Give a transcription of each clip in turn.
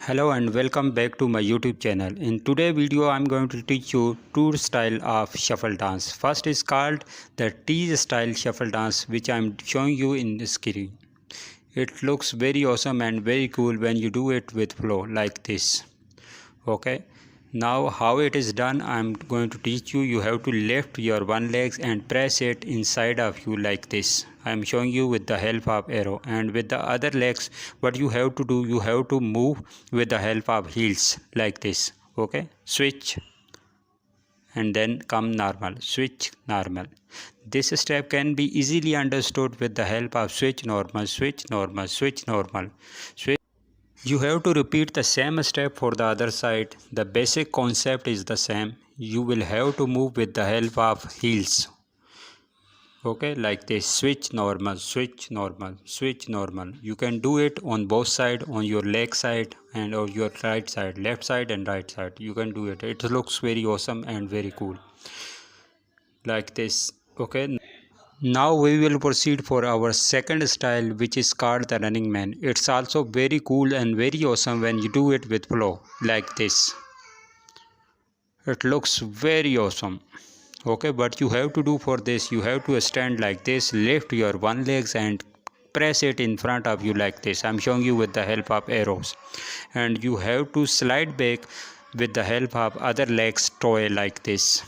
Hello and welcome back to my YouTube channel. In today's video I'm going to teach you two style of shuffle dance. First is called the T style shuffle dance, which I'm showing you in the screen. It looks very awesome and very cool when you do it with flow like this. Okay, now how it is done I'm going to teach you. You have to lift your one leg and press it inside of you like this. I am showing you with the help of arrow, and with the other legs what you have to do, you have to move with the help of heels like this. Okay, switch and then come normal, switch normal. This step can be easily understood with the help of switch normal, switch normal, switch normal, switch. You have to repeat the same step for the other side. The basic concept is the same. You will have to move with the help of heels. Okay, like this, switch normal, switch normal, switch normal. You can do it on both sides, on your leg side and on your right side, left side and right side. You can do it. It looks very awesome and very cool. Like this. Okay. Now we will proceed for our second style, which is called the running man. It's also very cool and very awesome when you do it with flow like this. It looks very awesome. Okay, but you have to do for this, you have to stand like this, lift your one legs and press it in front of you like this. I'm showing you with the help of arrows, and you have to slide back with the help of other legs toe like this.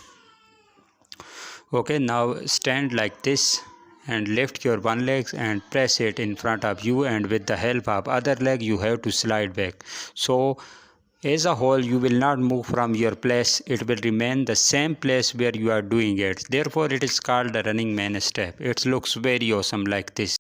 Okay, now stand like this and lift your one leg and press it in front of you, and with the help of other leg you have to slide back. So as a whole you will not move from your place, it will remain the same place where you are doing it. Therefore it is called the running man step. It looks very awesome like this.